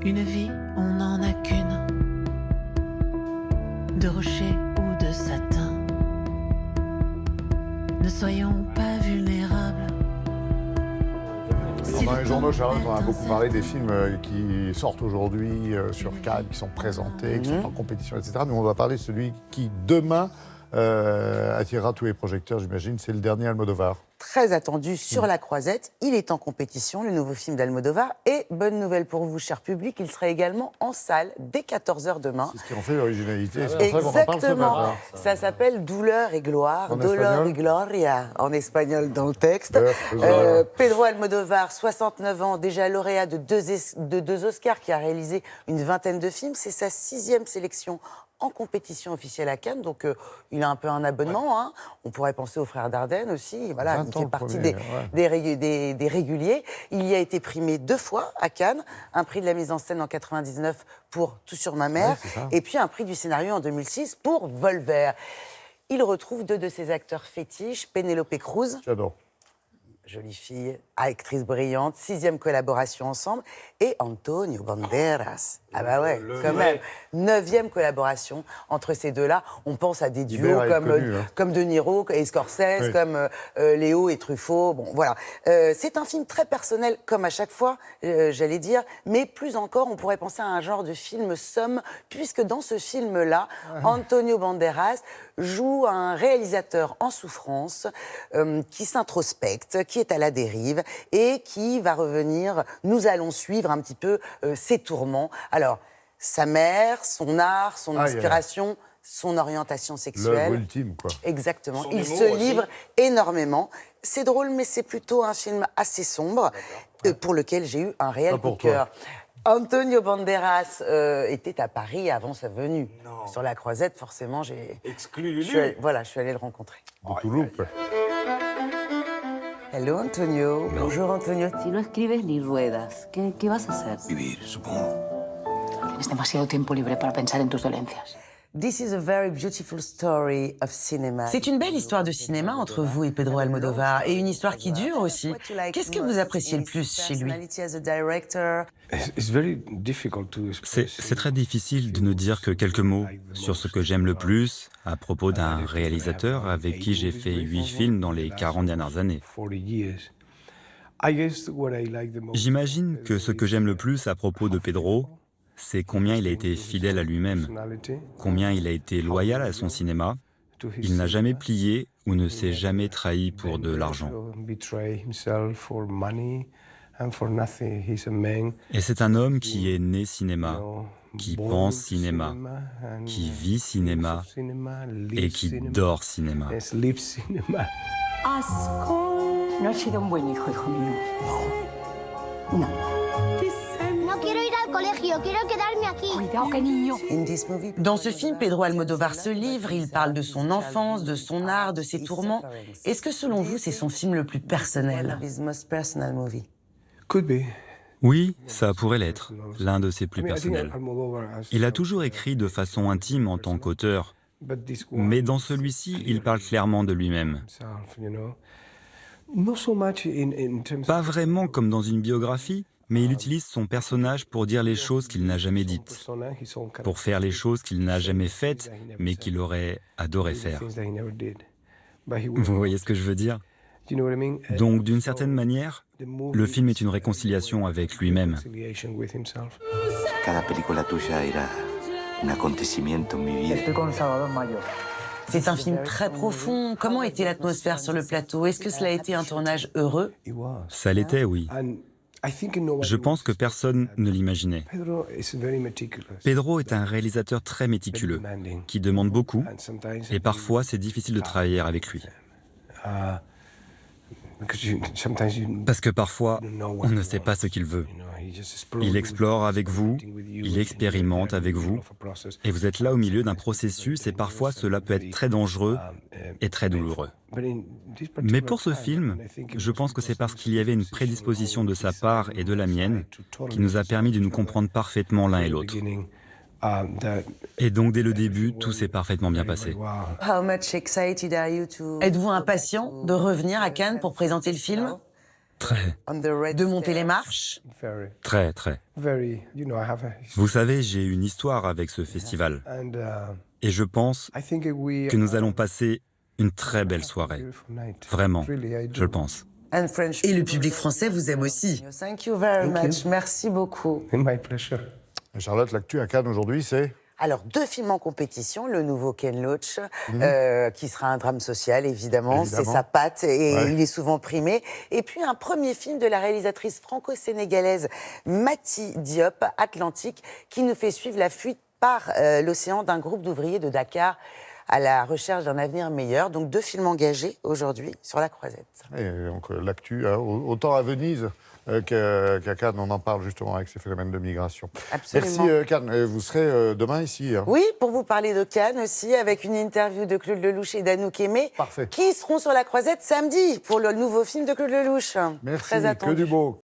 Une vie, on n'en a qu'une, de rocher ou de satin. Ne soyons pas vulnérables. Dans les journaux, Charlotte, on a beaucoup parlé des films qui sortent aujourd'hui sur Cannes, qui sont présentés, qui sont en compétition, etc. Nous, on va parler de celui qui, demain, attirera tous les projecteurs, j'imagine. C'est le dernier Almodovar. Très attendu sur La Croisette. Il est en compétition, le nouveau film d'Almodovar. Et bonne nouvelle pour vous, cher public, il sera également en salle dès 14h demain. C'est ce qui en fait l'originalité. C'est pour ça qu'on en parle ce Exactement. matin. Ça s'appelle Douleur et gloire. En Dolor espagnol y gloria, en espagnol dans le texte. Pedro Almodovar, 69 ans, déjà lauréat de deux Oscars, qui a réalisé une vingtaine de films. C'est sa 6e sélection en compétition officielle à Cannes, donc il a un peu un abonnement. Hein. On pourrait penser aux frères Dardenne aussi. Voilà, il fait partie des réguliers. Il y a été primé 2 fois à Cannes, un prix de la mise en scène en 99 pour Tout sur ma mère, et puis un prix du scénario en 2006 pour Volver. Il retrouve 2 de ses acteurs fétiches, Penélope Cruz. J'adore. Jolie fille, actrice brillante, 6e collaboration ensemble, et Antonio Banderas. Ah bah ouais, quand même. 9e collaboration entre ces deux-là. On pense à des duos comme De Niro et Scorsese, comme Léo et Truffaut. Bon, voilà. C'est un film très personnel, comme à chaque fois, j'allais dire, mais plus encore, on pourrait penser à un genre de film somme, puisque dans ce film-là, Antonio Banderas joue un réalisateur en souffrance, qui s'introspecte, qui est à la dérive et qui va revenir. Nous allons suivre un petit peu ses tourments. Alors, sa mère, son art, son inspiration, son orientation sexuelle. L'œuvre ultime, quoi. Exactement. Il se livre énormément. C'est drôle, mais c'est plutôt un film assez sombre, pour lequel j'ai eu un réel coup de cœur. Antonio Banderas était à Paris avant sa venue. Non. Sur La Croisette, forcément, j'ai... Exclu. Voilà, je suis allée le rencontrer. De Toulouse. Hello, Antonio. No. Bonjour, Antonio. Si no escribes ni ruedas, ¿qué vas a hacer? Vivir, supongo. Tienes demasiado tiempo libre para pensar en tus dolencias. This is a very beautiful story of cinema. C'est une belle histoire de cinéma entre vous et Pedro Almodovar, et une histoire qui dure aussi. Qu'est-ce que vous appréciez le plus chez lui? C'est très difficile de ne dire que quelques mots sur ce que j'aime le plus à propos d'un réalisateur avec qui j'ai fait 8 films dans les 40 dernières années. J'imagine que ce que j'aime le plus à propos de Pedro, c'est combien il a été fidèle à lui-même, combien il a été loyal à son cinéma. Il n'a jamais plié ou ne s'est jamais trahi pour de l'argent. Et c'est un homme qui est né cinéma, qui pense cinéma, qui vit cinéma et qui dort cinéma. No has sido un buen hijo, hijo mío. No. No quiero ir al colegio, quiero quedarme aquí. Cuidado, qué niño. Dans ce film, Pedro Almodovar se livre, il parle de son enfance, de son art, de ses tourments. Est-ce que selon vous, c'est son film le plus personnel? Oui, ça pourrait l'être, l'un de ses plus personnels. Il a toujours écrit de façon intime en tant qu'auteur, mais dans celui-ci, il parle clairement de lui-même. Pas vraiment comme dans une biographie, mais il utilise son personnage pour dire les choses qu'il n'a jamais dites, pour faire les choses qu'il n'a jamais faites, mais qu'il aurait adoré faire. Vous voyez ce que je veux dire? Donc, d'une certaine manière, le film est une réconciliation avec lui-même. Cada película tuya era un acontecimiento en mi vida. Estoy con Salvador Mayo. C'est un film très profond. Comment était l'atmosphère sur le plateau? Est-ce que cela a été un tournage heureux? Ça l'était, oui. Je pense que personne ne l'imaginait. Pedro est un réalisateur très méticuleux, qui demande beaucoup, et parfois c'est difficile de travailler avec lui. Parce que parfois, on ne sait pas ce qu'il veut. Il explore avec vous, il expérimente avec vous, et vous êtes là au milieu d'un processus, et parfois cela peut être très dangereux et très douloureux. Mais pour ce film, je pense que c'est parce qu'il y avait une prédisposition de sa part et de la mienne qui nous a permis de nous comprendre parfaitement l'un et l'autre. Et donc, dès le début, tout s'est parfaitement bien passé. Êtes-vous impatient de revenir à Cannes pour présenter le film? Très, De monter les marches? très, très. Vous savez, j'ai une histoire avec ce festival. Et je pense que nous allons passer une très belle soirée. Vraiment, je le pense. Et le public français vous aime aussi. Thank you very much. Merci beaucoup. Charlotte, l'actu à Cannes aujourd'hui, c'est Alors, 2 films en compétition. Le nouveau Ken Loach, qui sera un drame social, évidemment. C'est sa patte et il est souvent primé. Et puis, un premier film de la réalisatrice franco-sénégalaise Mati Diop, Atlantique, qui nous fait suivre la fuite par l'océan d'un groupe d'ouvriers de Dakar à la recherche d'un avenir meilleur. Donc, 2 films engagés aujourd'hui sur la croisette. Et donc l'actu, autant à Venise qu'à Cannes, on en parle justement avec ces phénomènes de migration. Absolument. Merci Cannes. Vous serez demain ici. Hein. Oui, pour vous parler de Cannes aussi, avec une interview de Claude Lelouch et d'Anouk Aimé, Parfait. qui seront sur la croisette samedi pour le nouveau film de Claude Lelouch. Merci, Très attendu. que du beau.